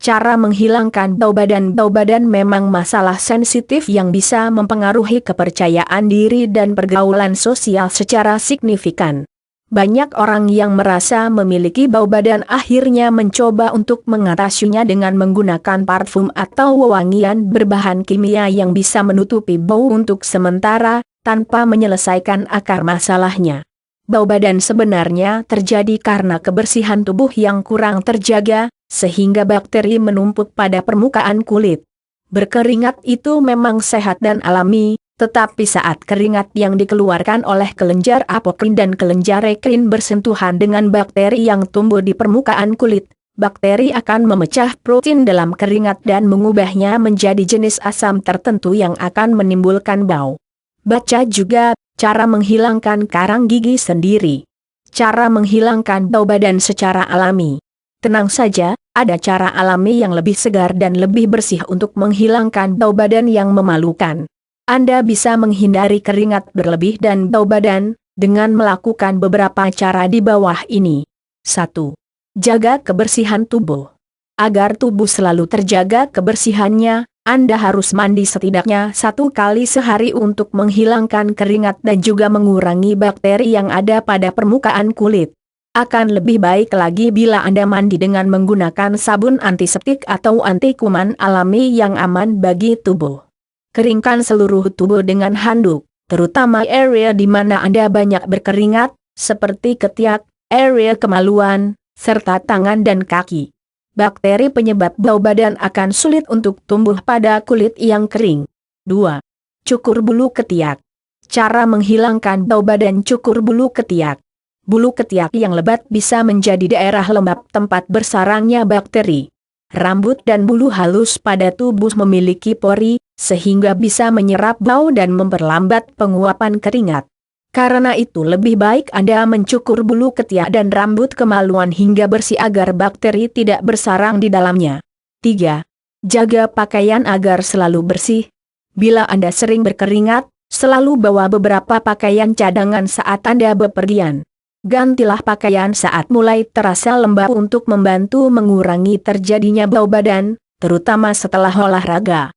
Cara menghilangkan bau badan. Bau badan memang masalah sensitif yang bisa mempengaruhi kepercayaan diri dan pergaulan sosial secara signifikan. Banyak orang yang merasa memiliki bau badan akhirnya mencoba untuk mengatasinya dengan menggunakan parfum atau wewangian berbahan kimia yang bisa menutupi bau untuk sementara, tanpa menyelesaikan akar masalahnya. Bau badan sebenarnya terjadi karena kebersihan tubuh yang kurang terjaga, sehingga bakteri menumpuk pada permukaan kulit. Berkeringat itu memang sehat dan alami, tetapi saat keringat yang dikeluarkan oleh kelenjar apokrin dan kelenjar rekrin bersentuhan dengan bakteri yang tumbuh di permukaan kulit, bakteri akan memecah protein dalam keringat dan mengubahnya menjadi jenis asam tertentu yang akan menimbulkan bau. Baca juga cara menghilangkan karang gigi sendiri. Cara menghilangkan bau badan secara alami. Tenang saja, ada cara alami yang lebih segar dan lebih bersih untuk menghilangkan bau badan yang memalukan. Anda bisa menghindari keringat berlebih dan bau badan dengan melakukan beberapa cara di bawah ini. 1. Jaga kebersihan tubuh. Agar tubuh selalu terjaga kebersihannya, Anda harus mandi setidaknya 1 kali sehari untuk menghilangkan keringat dan juga mengurangi bakteri yang ada pada permukaan kulit. Akan lebih baik lagi bila Anda mandi dengan menggunakan sabun antiseptik atau anti kuman alami yang aman bagi tubuh. Keringkan seluruh tubuh dengan handuk, terutama area di mana Anda banyak berkeringat, seperti ketiak, area kemaluan, serta tangan dan kaki. Bakteri penyebab bau badan akan sulit untuk tumbuh pada kulit yang kering. 2. Cukur bulu ketiak. Cara menghilangkan bau badan. Cukur bulu ketiak. Bulu ketiak yang lebat bisa menjadi daerah lembab tempat bersarangnya bakteri. Rambut dan bulu halus pada tubuh memiliki pori, sehingga bisa menyerap bau dan memperlambat penguapan keringat. Karena itu lebih baik Anda mencukur bulu ketiak dan rambut kemaluan hingga bersih agar bakteri tidak bersarang di dalamnya. 3. Jaga pakaian agar selalu bersih. Bila Anda sering berkeringat, selalu bawa beberapa pakaian cadangan saat Anda bepergian. Gantilah pakaian saat mulai terasa lembab untuk membantu mengurangi terjadinya bau badan, terutama setelah olahraga.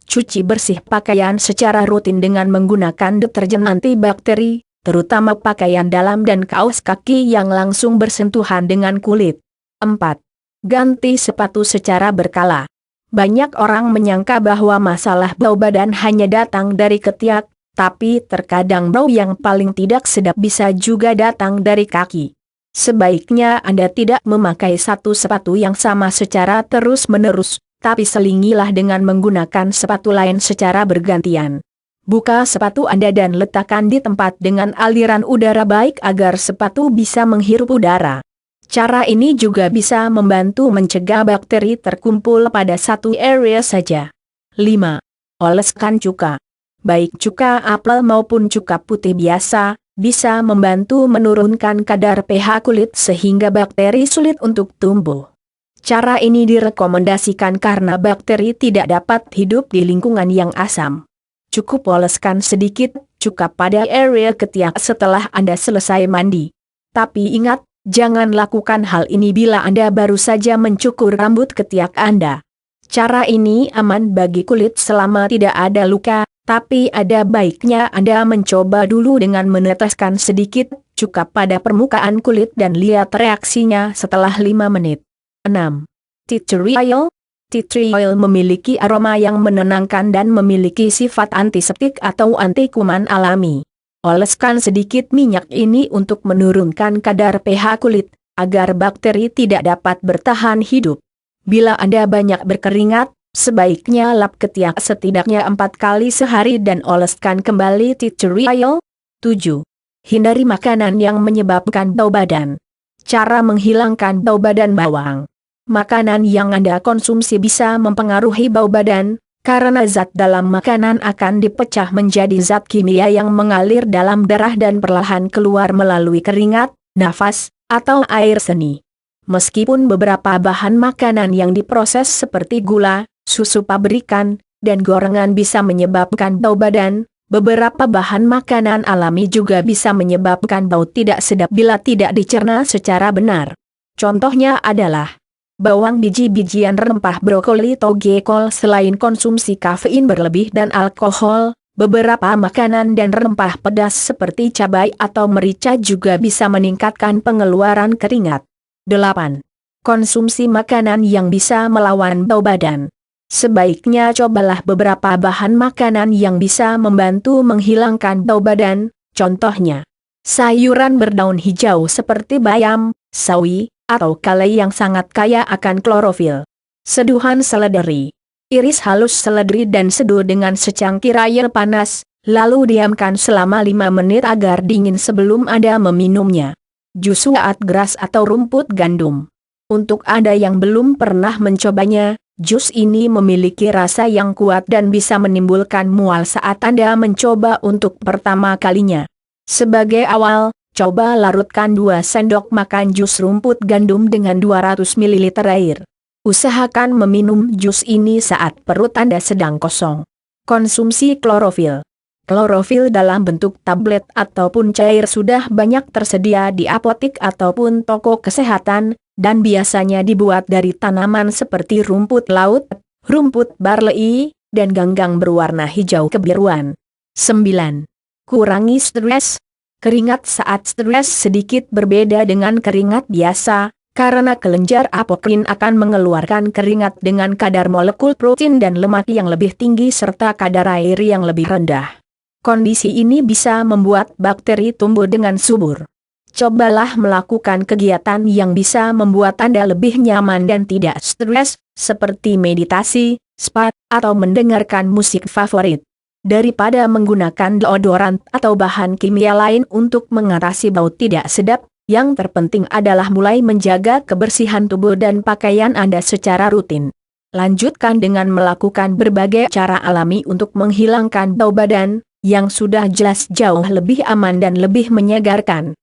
Cuci bersih pakaian secara rutin dengan menggunakan deterjen antibakteri, terutama pakaian dalam dan kaos kaki yang langsung bersentuhan dengan kulit. 4. Ganti sepatu secara berkala. Banyak orang menyangka bahwa masalah bau badan hanya datang dari ketiak, tapi terkadang bau yang paling tidak sedap bisa juga datang dari kaki. Sebaiknya Anda tidak memakai satu sepatu yang sama secara terus-menerus, tapi selingilah dengan menggunakan sepatu lain secara bergantian. Buka sepatu Anda dan letakkan di tempat dengan aliran udara baik agar sepatu bisa menghirup udara. Cara ini juga bisa membantu mencegah bakteri terkumpul pada satu area saja. 5. Oleskan cuka. Baik cuka apel maupun cuka putih biasa, bisa membantu menurunkan kadar pH kulit sehingga bakteri sulit untuk tumbuh. Cara ini direkomendasikan karena bakteri tidak dapat hidup di lingkungan yang asam. Cukup oleskan sedikit cuka pada area ketiak setelah Anda selesai mandi. Tapi ingat, jangan lakukan hal ini bila Anda baru saja mencukur rambut ketiak Anda. Cara ini aman bagi kulit selama tidak ada luka, tapi ada baiknya Anda mencoba dulu dengan meneteskan sedikit cuka pada permukaan kulit dan lihat reaksinya setelah 5 menit. 6. Tea tree oil. Tea tree oil memiliki aroma yang menenangkan dan memiliki sifat antiseptik atau anti kuman alami. Oleskan sedikit minyak ini untuk menurunkan kadar pH kulit, agar bakteri tidak dapat bertahan hidup. Bila Anda banyak berkeringat, sebaiknya lap ketiak setidaknya 4 kali sehari dan oleskan kembali tea tree oil. 7. Hindari makanan yang menyebabkan bau badan. Cara menghilangkan bau badan. Bawang. Makanan yang Anda konsumsi bisa mempengaruhi bau badan, karena zat dalam makanan akan dipecah menjadi zat kimia yang mengalir dalam darah dan perlahan keluar melalui keringat, nafas, atau air seni. Meskipun beberapa bahan makanan yang diproses seperti gula, susu pabrikan, dan gorengan bisa menyebabkan bau badan, beberapa bahan makanan alami juga bisa menyebabkan bau tidak sedap bila tidak dicerna secara benar. Contohnya adalah bawang, biji-bijian, rempah, brokoli, toge, kol. Selain konsumsi kafein berlebih dan alkohol, beberapa makanan dan rempah pedas seperti cabai atau merica juga bisa meningkatkan pengeluaran keringat. 8. Konsumsi makanan yang bisa melawan bau badan. Sebaiknya cobalah beberapa bahan makanan yang bisa membantu menghilangkan bau badan, contohnya sayuran berdaun hijau seperti bayam, sawi, atau kalei yang sangat kaya akan klorofil. Seduhan seledri. Iris halus seledri dan seduh dengan secangkir air panas, lalu diamkan selama 5 menit agar dingin sebelum Anda meminumnya. Jus wheatgrass atau rumput gandum. Untuk Anda yang belum pernah mencobanya, jus ini memiliki rasa yang kuat dan bisa menimbulkan mual saat Anda mencoba untuk pertama kalinya. Sebagai awal, coba larutkan 2 sendok makan jus rumput gandum dengan 200 ml air. Usahakan meminum jus ini saat perut Anda sedang kosong. Konsumsi klorofil. Klorofil dalam bentuk tablet ataupun cair sudah banyak tersedia di apotik ataupun toko kesehatan, dan biasanya dibuat dari tanaman seperti rumput laut, rumput barley, dan ganggang berwarna hijau kebiruan. 9. Kurangi stres. Keringat saat stres sedikit berbeda dengan keringat biasa, karena kelenjar apokrin akan mengeluarkan keringat dengan kadar molekul protein dan lemak yang lebih tinggi serta kadar air yang lebih rendah. Kondisi ini bisa membuat bakteri tumbuh dengan subur. Cobalah melakukan kegiatan yang bisa membuat Anda lebih nyaman dan tidak stres, seperti meditasi, spa, atau mendengarkan musik favorit. Daripada menggunakan deodoran atau bahan kimia lain untuk mengatasi bau tidak sedap, yang terpenting adalah mulai menjaga kebersihan tubuh dan pakaian Anda secara rutin. Lanjutkan dengan melakukan berbagai cara alami untuk menghilangkan bau badan, yang sudah jelas jauh lebih aman dan lebih menyegarkan.